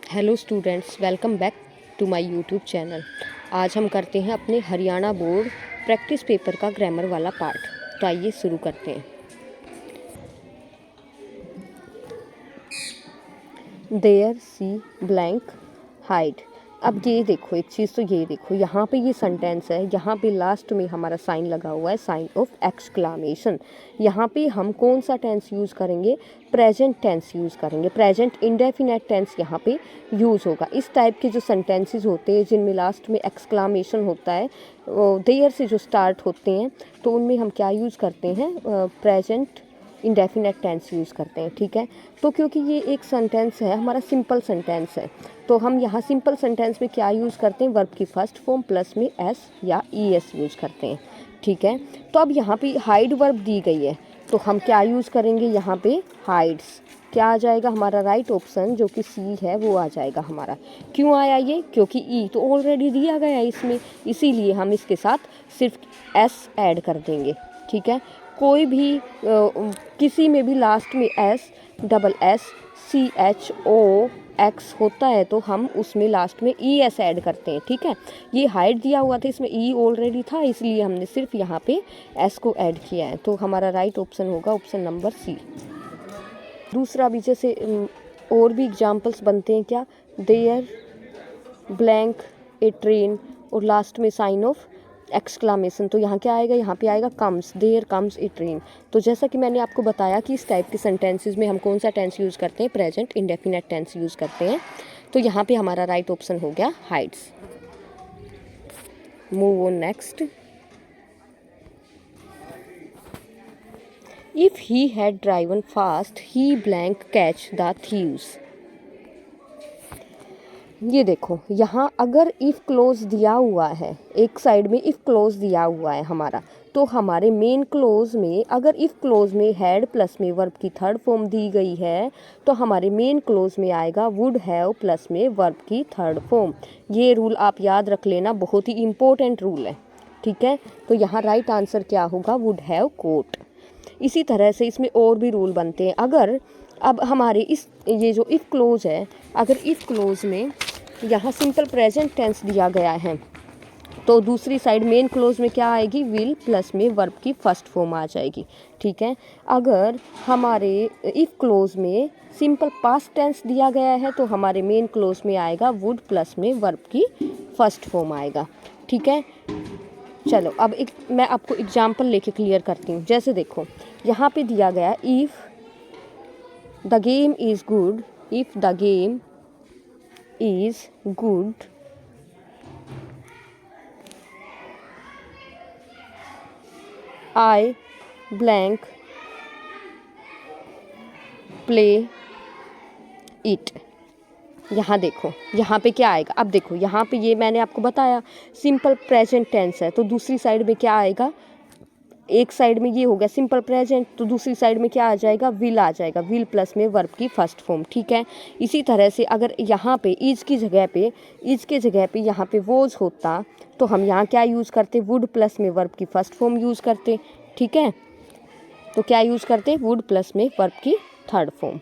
Hello students, welcome back to my YouTube channel. आज हम करते हैं अपने हरियाणा बोर्ड प्रैक्टिस पेपर का ग्रामर वाला पार्ट। तो आइए शुरू करते हैं। There see blank hide. अब ये देखो, एक चीज़ तो ये देखो, यहाँ पे ये सेंटेंस है, यहाँ पे लास्ट में हमारा साइन लगा हुआ है, साइन ऑफ एक्सक्लामेशन। यहाँ पे हम कौन सा टेंस यूज़ करेंगे? प्रेजेंट टेंस यूज़ करेंगे। प्रेजेंट इंडेफिनेट टेंस यहाँ पे यूज़ होगा। इस टाइप के जो सेंटेंसेस होते हैं जिनमें लास्ट में एक्सक्लामेशन होता है, देयर से जो स्टार्ट होते हैं, तो उनमें हम क्या यूज़ करते हैं? प्रेजेंट इंडेफिनेट टेंस यूज़ करते हैं। ठीक है, तो क्योंकि ये एक सेंटेंस है, हमारा सिंपल सेंटेंस है, तो हम यहाँ सिंपल सेंटेंस में क्या यूज़ करते हैं? वर्ब की फर्स्ट फॉर्म प्लस में एस या ई एस यूज़ करते हैं। ठीक है, तो अब यहाँ पे हाइड वर्ब दी गई है, तो हम क्या यूज़ करेंगे? यहाँ पे हाइड्स। क्या आ जाएगा हमारा? राइट ऑप्शन जो कि सी है वो आ जाएगा हमारा। क्यों आया ये? क्योंकि ई तो ऑलरेडी दिया गया है इसमें, इसीलिए हम इसके साथ सिर्फ एस ऐड कर देंगे। ठीक है, कोई भी किसी में भी लास्ट में S, double S, C H O X होता है तो हम उसमें लास्ट में ई एस ऐड करते हैं। ठीक है, ये हाइड दिया हुआ था, इसमें ई ऑलरेडी था, इसलिए हमने सिर्फ यहाँ पे एस को ऐड किया है। तो हमारा राइट ऑप्शन होगा ऑप्शन नंबर सी। दूसरा भी जैसे और भी एग्जाम्पल्स बनते हैं क्या? देयर ब्लैंक ए ट्रेन और लास्ट में साइन ऑफ एक्सक्लामेशन, तो यहाँ क्या आएगा? यहाँ पे आएगा comes, there comes a train. तो जैसा कि मैंने आपको बताया कि इस टाइप के सेंटेंसेस में हम कौन सा टेंस यूज़ करते हैं? प्रेजेंट इंडेफिनेट टेंस यूज़ करते हैं। तो यहाँ पे हमारा राइट ऑप्शन हो गया hides. Move on next. If he had driven fast he blank catch the thieves. ये देखो, यहाँ अगर इफ़ क्लोज दिया हुआ है, एक साइड में इफ़ क्लोज दिया हुआ है हमारा, तो हमारे मेन क्लोज में अगर इफ़ क्लोज में हैड प्लस में वर्ब की थर्ड फॉर्म दी गई है, तो हमारे मेन क्लोज में आएगा वुड हैव प्लस में वर्ब की थर्ड फॉर्म। ये रूल आप याद रख लेना, बहुत ही इम्पोर्टेंट रूल है। ठीक है, तो यहाँ राइट आंसर क्या होगा? Would have coat. इसी तरह से इसमें और भी रूल बनते हैं। अगर अब हमारे ये जो इफ़ क्लोज है, अगर इफ़ क्लोज में यहाँ सिंपल प्रेजेंट टेंस दिया गया है, तो दूसरी साइड मेन क्लोज में क्या आएगी? विल प्लस में वर्ब की फर्स्ट फॉर्म आ जाएगी। ठीक है, अगर हमारे इफ़ क्लोज में सिंपल पास्ट टेंस दिया गया है, तो हमारे मेन क्लोज में आएगा वुड प्लस में वर्ब की फर्स्ट फॉर्म आएगा। ठीक है, चलो अब मैं आपको एग्जाम्पल लेके क्लियर करती हूँ। जैसे देखो, यहाँ पे दिया गया if the game is good, if the game is good, I blank play it। यहाँ देखो, यहाँ पे क्या आएगा? अब देखो, यहाँ पे ये मैंने आपको बताया सिंपल प्रेजेंट टेंस है, तो दूसरी साइड में क्या आएगा? एक साइड में ये हो गया सिंपल प्रेजेंट, तो दूसरी साइड में क्या आ जाएगा? विल आ जाएगा, विल प्लस में वर्ब की फर्स्ट फॉर्म। ठीक है, इसी तरह से अगर यहाँ पे इज की जगह पे, इज के जगह पे यहाँ पे वोज होता, तो हम यहाँ क्या यूज़ करते? वुड प्लस में वर्ब की फर्स्ट फॉर्म यूज़ करते। ठीक है, तो क्या यूज़ करते? वुड प्लस में वर्ब की थर्ड फॉर्म।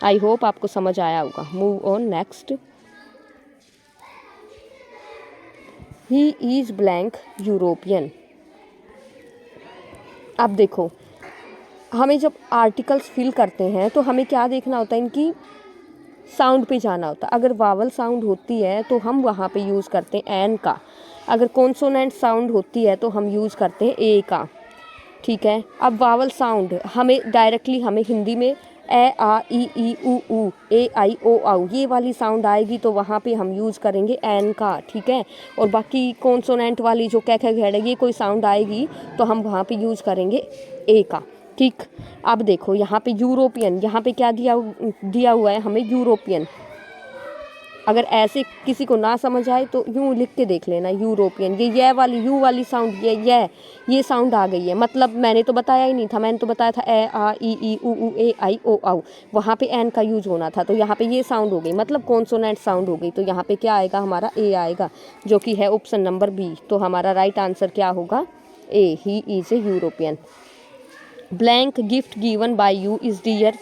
आई होप आपको समझ आया होगा। Move on next. He is blank European. अब देखो, हमें जब आर्टिकल्स फिल करते हैं तो हमें क्या देखना होता है? इनकी साउंड पे जाना होता है। अगर वावल साउंड होती है तो हम वहाँ पे यूज़ करते हैं एन का, अगर कॉन्सोनेंट साउंड होती है तो हम यूज़ करते हैं ए का। ठीक है, अब वावल साउंड हमें डायरेक्टली हमें हिंदी में ए आ ई ऊ ए आई ओ आउ ये वाली साउंड आएगी, तो वहाँ पे हम यूज़ करेंगे एन का। ठीक है, और बाकी कॉन्सोनेंट वाली जो कै खे घेड़े ये कोई साउंड आएगी तो हम वहाँ पे यूज़ करेंगे ए का। ठीक, अब देखो यहाँ पे यूरोपियन, यहाँ पे क्या दिया हुआ है हमें? यूरोपियन। अगर ऐसे किसी को ना समझ आए तो यूँ लिख के देख लेना, यूरोपियन। ये वाली यू वाली साउंड, ये साउंड आ गई है, मतलब मैंने तो बताया ही नहीं था, मैंने तो बताया था ए आ ई ऊ ए आई ओ आउ, वहाँ पे एन का यूज होना था, तो यहाँ पे ये साउंड हो गई, मतलब कॉन्सोनेंट साउंड हो गई, तो यहाँ पे क्या आएगा? हमारा ए आएगा, जो कि है ऑप्शन नंबर बी। तो हमारा राइट आंसर क्या होगा? A, he is a European. Blank gift given by you is dear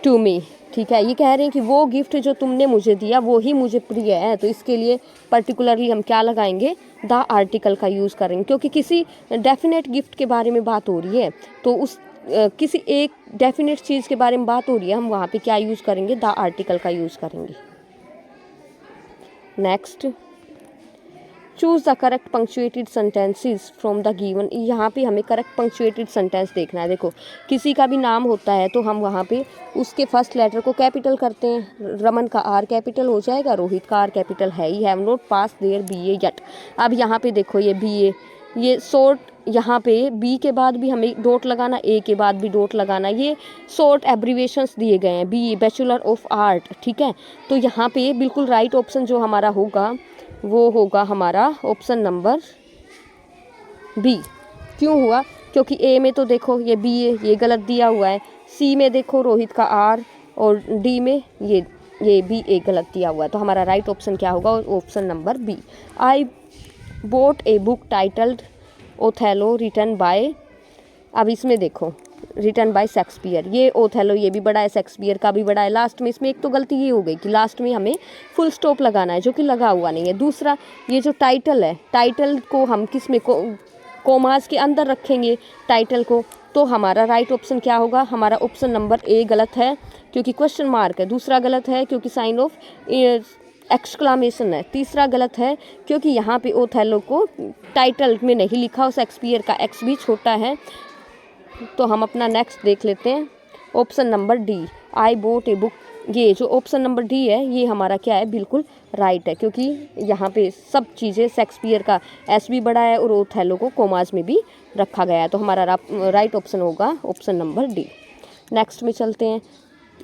to me, ठीक है। ये कह रहे हैं कि वो गिफ्ट जो तुमने मुझे दिया वो ही मुझे प्रिय है, तो इसके लिए पर्टिकुलरली हम क्या लगाएंगे, द आर्टिकल का यूज़ करेंगे, क्योंकि किसी डेफिनेट गिफ्ट के बारे में बात हो रही है, तो उस किसी एक डेफिनेट चीज़ के बारे में बात हो रही है, हम वहाँ पे क्या यूज़ करेंगे, द आर्टिकल का यूज़ करेंगे। Next, choose the correct punctuated sentences from the given. यहाँ पे हमें करेक्ट पंक्चुएटेड सेंटेंस देखना है। देखो, किसी का भी नाम होता है तो हम वहाँ पे उसके फर्स्ट लेटर को कैपिटल करते हैं। रमन का आर कैपिटल हो जाएगा, रोहित का आर कैपिटल है he, have not pass their BA yet. अब यहाँ पे देखो ये BA, ये शॉर्ट, यहाँ पे बी के बाद भी हमें डॉट लगाना, ए के बाद भी डॉट लगाना, ये शॉर्ट एब्रीवेशंस दिए गए हैं, BA बैचलर ऑफ आर्ट, ठीक है। तो यहाँ पे बिल्कुल राइट ऑप्शन जो हमारा होगा वो होगा हमारा ऑप्शन नंबर बी। क्यों हुआ, क्योंकि ए में तो देखो ये BA ये गलत दिया हुआ है, सी में देखो रोहित का आर, और डी में ये BA गलत दिया हुआ है, तो हमारा राइट ऑप्शन क्या होगा, option number B. I bought a book titled Othello written by, अब इसमें देखो रिटन बाय शेक्सपियर, ये ओथेलो ये भी बड़ा है, शेक्सपियर का भी बड़ा है। लास्ट में इसमें एक तो गलती ये हो गई कि लास्ट में हमें फुल स्टॉप लगाना है, जो कि लगा हुआ नहीं है। दूसरा, ये जो टाइटल है, टाइटल को हम किस में कोमास के अंदर रखेंगे टाइटल को, तो हमारा राइट ऑप्शन क्या होगा, हमारा ऑप्शन नंबर ए गलत है क्योंकि क्वेश्चन मार्क है। दूसरा गलत है क्योंकि साइन ऑफ एक्सक्लामेशन है। तीसरा गलत है क्योंकि यहाँ पे ओथेलो को टाइटल में नहीं लिखा, और शेक्सपियर का एक्स भी छोटा है। तो हम अपना नेक्स्ट देख लेते हैं, option number D, I bought a book. ये जो ऑप्शन नंबर डी है ये हमारा क्या है, बिल्कुल राइट है, क्योंकि यहाँ पे सब चीज़ें शेक्सपियर का एस भी बड़ा है और ओथेलो को कोमास में भी रखा गया है, तो हमारा राइट ऑप्शन होगा ऑप्शन नंबर डी। नेक्स्ट में चलते हैं,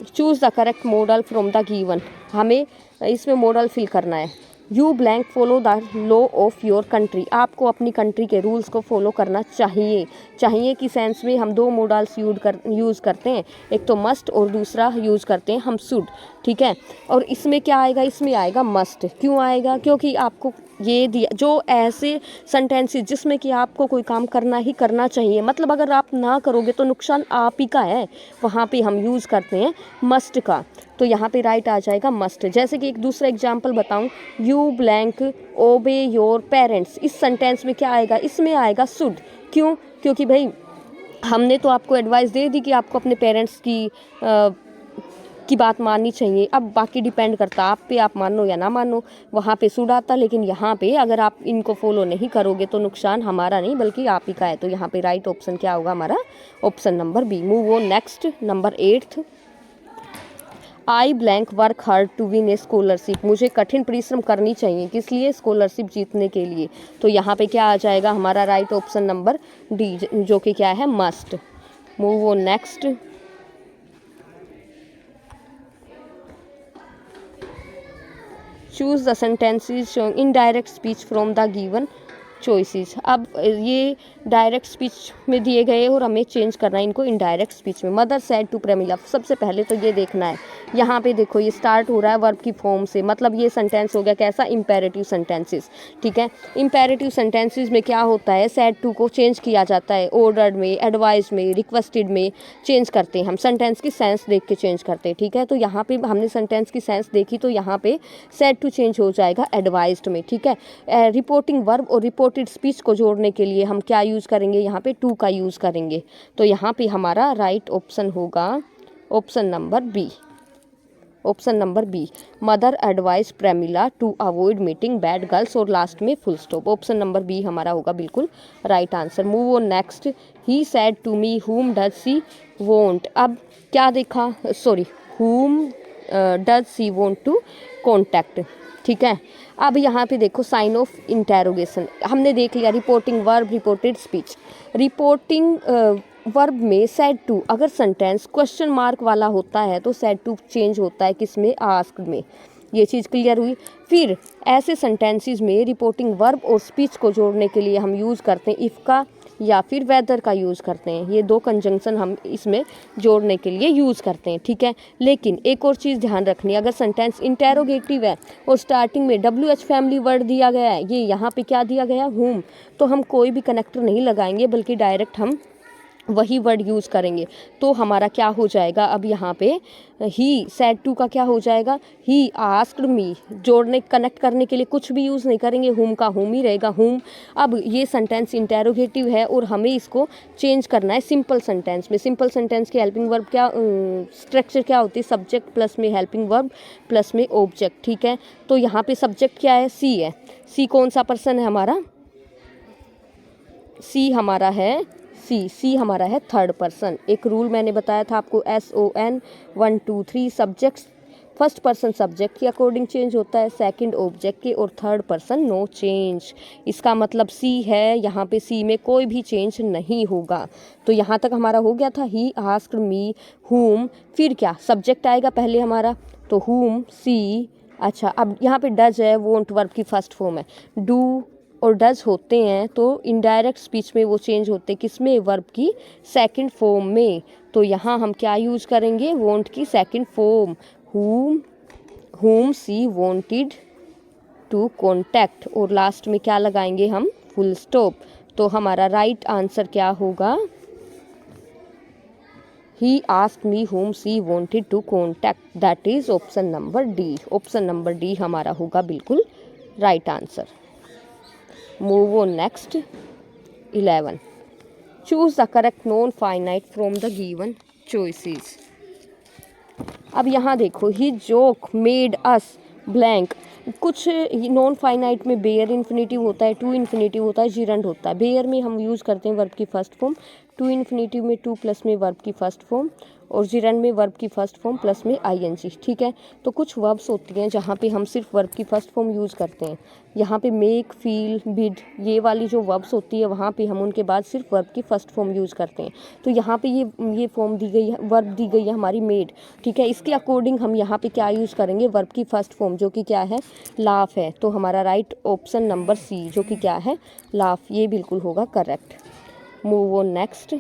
choose the correct model from the given. हमें इसमें मॉडल फिल करना है। You blank follow the law of your country, आपको अपनी कंट्री के रूल्स को फॉलो करना चाहिए। चाहिए की सेंस में हम दो मॉडल्स यूज़ करते हैं, एक तो मस्ट और दूसरा यूज़ करते हैं हम शुड, ठीक है। और इसमें क्या आएगा, इसमें आएगा मस्ट। क्यों आएगा, क्योंकि आपको ये दिया जो ऐसे सेंटेंसेस जिसमें कि आपको कोई काम करना ही करना चाहिए, मतलब अगर आप ना करोगे तो नुकसान आप ही का है, वहाँ पे हम यूज़ करते हैं मस्ट का, तो यहाँ पे राइट आ जाएगा मस्ट। जैसे कि एक दूसरा एग्जांपल बताऊँ, यू ब्लैंक ओबे योर पेरेंट्स, इस सेंटेंस में क्या आएगा, इसमें आएगा शुड। क्यों, क्योंकि भाई हमने तो आपको एडवाइस दे दी कि आपको अपने पेरेंट्स की बात माननी चाहिए, अब बाकी डिपेंड करता आप पे, आप मानो या ना मानो, वहाँ पे शुड आता। लेकिन यहाँ पे अगर आप इनको फॉलो नहीं करोगे तो नुकसान हमारा नहीं बल्कि आप ही का है, तो यहाँ पे राइट ऑप्शन क्या होगा हमारा, option number B. Move on next, number 8, I blank work hard to win a scholarship, मुझे कठिन परिश्रम करनी चाहिए, किस लिए, स्कॉलरशिप जीतने के लिए, तो यहाँ पे क्या आ जाएगा हमारा राइट ऑप्शन नंबर डी, जो कि क्या है, must. Move on next, choose the sentences showing indirect speech from the given choices. अब ये डायरेक्ट स्पीच में दिए गए और हमें चेंज करना है इनको इनडायरेक्ट स्पीच में। मदर सेड टू प्रेमिला, सबसे पहले तो ये देखना है, यहाँ पे देखो ये स्टार्ट हो रहा है वर्ब की फॉर्म से, मतलब ये सेंटेंस हो गया कैसा, इंपेरेटिव सेंटेंसेस, ठीक है। इंपेरेटिव सेंटेंसेस में क्या होता है, सेड टू को चेंज किया जाता है, ऑर्डर्ड में, एडवाइस में, रिक्वेस्टेड में चेंज करते हैं हम, सेंटेंस की सेंस देख के चेंज करते हैं, ठीक है। तो यहाँ पे हमने सेंटेंस की सेंस देखी तो यहाँ पे सेड टू चेंज हो जाएगा एडवाइस्ड में, ठीक है। रिपोर्टिंग वर्ब और रिपोर्टेड स्पीच को जोड़ने के लिए हम क्या यूज़ करेंगे, यहाँ पे टू का यूज़ करेंगे, तो यहाँ पे हमारा राइट ऑप्शन होगा option number B, option number B. Mother advice Premila to avoid meeting bad girls, और लास्ट में full stop, option number B हमारा होगा बिल्कुल right answer. Move on next, he said to me whom does she want, अब क्या देखा, sorry, whom does she want to contact, ठीक है। अब यहाँ पे देखो साइन ऑफ इंटेरोगेशन हमने देख लिया, reporting verb, reported speech. Reporting verb में सेड टू, अगर सेंटेंस क्वेश्चन मार्क वाला होता है तो सेड टू चेंज होता है किसमें, आस्क्ड में, ये चीज़ क्लियर हुई। फिर ऐसे सेंटेंसेस में रिपोर्टिंग वर्ब और स्पीच को जोड़ने के लिए हम यूज़ करते हैं इफ़ का या फिर वेदर का यूज़ करते हैं, ये दो कंजंक्शन हम इसमें जोड़ने के लिए यूज़ करते हैं, ठीक है। लेकिन एक और चीज़ ध्यान रखनी है, अगर सेंटेंस इंटेरोगेटिव है और स्टार्टिंग में WH फैमिली वर्ड दिया गया है, ये यहाँ पे क्या दिया गया है, हुम, तो हम कोई भी कनेक्टर नहीं लगाएंगे बल्कि डायरेक्ट हम वही वर्ड यूज़ करेंगे। तो हमारा क्या हो जाएगा, अब यहाँ पे ही सेड टू का क्या हो जाएगा, ही आस्क्ड मी, जोड़ने कनेक्ट करने के लिए कुछ भी यूज़ नहीं करेंगे, हुम का हुम ही रहेगा, हुम। अब ये सेंटेंस इंटेरोगेटिव है और हमें इसको चेंज करना है सिंपल सेंटेंस में। सिंपल सेंटेंस की हेल्पिंग वर्ब क्या स्ट्रक्चर क्या होती है, सब्जेक्ट प्लस में हेल्पिंग वर्ब प्लस में ऑब्जेक्ट, ठीक है। तो यहाँ पे सब्जेक्ट क्या है, सी है। सी कौन सा पर्सन है हमारा, सी हमारा है, सी हमारा है थर्ड पर्सन। एक रूल मैंने बताया था आपको, SON 1 2 3 subjects first person subject के अकॉर्डिंग चेंज होता है, सेकंड ऑब्जेक्ट के, और थर्ड पर्सन नो चेंज। इसका मतलब सी है, यहाँ पे सी में कोई भी चेंज नहीं होगा। तो यहाँ तक हमारा हो गया था, ही आस्क्ड मी हुम, फिर क्या सब्जेक्ट आएगा पहले हमारा, तो हुम सी। अच्छा, अब यहाँ पे डज है, वोंट वर्ब की फर्स्ट फॉर्म है, डू और डज होते हैं तो इनडायरेक्ट स्पीच में वो चेंज होते हैं, किसमें, वर्ब की सेकंड फॉर्म में। तो यहाँ हम क्या यूज करेंगे, वॉन्ट की second form, whom she wanted to contact, और लास्ट में क्या लगाएंगे हम, फुल स्टॉप। तो हमारा राइट आंसर क्या होगा, he asked me whom she wanted to contact, that is option number D. Option number D हमारा होगा बिल्कुल right answer. Move on next 11, choose the correct non finite from the given choices. अब यहाँ देखो, ही joke made us blank, कुछ non finite में bear infinitive होता है, टू इन्फिनेटिव होता है, जिरंड होता है। बेयर में हम यूज़ करते हैं वर्ब की फर्स्ट फॉर्म, टू इन्फिनेटिव में टू प्लस में वर्ब की फर्स्ट फॉर्म, और जिरंड में वर्ब की फर्स्ट फॉर्म प्लस में ING, ठीक है। तो कुछ वर्ब्स होती हैं जहाँ पे हम सिर्फ वर्ब की फर्स्ट फॉर्म यूज़ करते हैं। यहाँ पे मेक, फील, बिड, ये वाली जो वर्ब्स होती है वहाँ पे हम उनके बाद सिर्फ वर्ब की फर्स्ट फॉर्म यूज़ करते हैं। तो यहाँ पे ये फॉर्म दी गई है, वर्ब दी गई है हमारी मेड, ठीक है। इसके अकॉर्डिंग हम यहाँ पे क्या यूज़ करेंगे, वर्ब की फर्स्ट फॉर्म जो कि क्या है, लाफ है। तो हमारा राइट ऑप्शन नंबर सी जो कि क्या है, लाफ, ये बिल्कुल होगा correct. Move on next,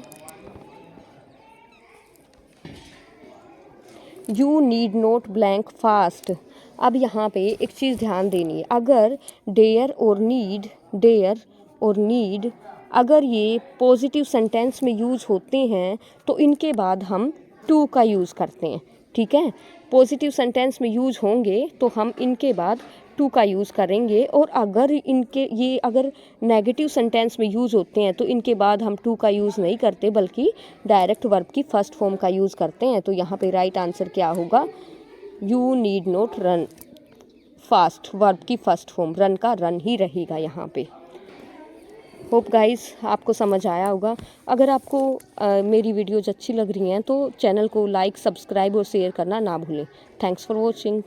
you need not blank fast. अब यहाँ पे एक चीज़ ध्यान देनी है, अगर डेयर और नीड अगर ये पॉजिटिव सेंटेंस में यूज़ होते हैं तो इनके बाद हम टू का यूज़ करते हैं, ठीक है। पॉजिटिव सेंटेंस में यूज़ होंगे तो हम इनके बाद टू का यूज़ करेंगे, और अगर ये अगर नेगेटिव सेंटेंस में यूज़ होते हैं तो इनके बाद हम टू का यूज़ नहीं करते बल्कि डायरेक्ट वर्ब की फर्स्ट फॉर्म का यूज़ करते हैं। तो यहाँ पे राइट आंसर क्या होगा, you need not run fast, verb की फर्स्ट फॉर्म, रन का रन ही रहेगा यहाँ पे। होप गाइस आपको समझ आया होगा। अगर आपको मेरी वीडियोज़ अच्छी लग रही हैं तो चैनल को लाइक, सब्सक्राइब और शेयर करना ना भूलें। Thanks for watching.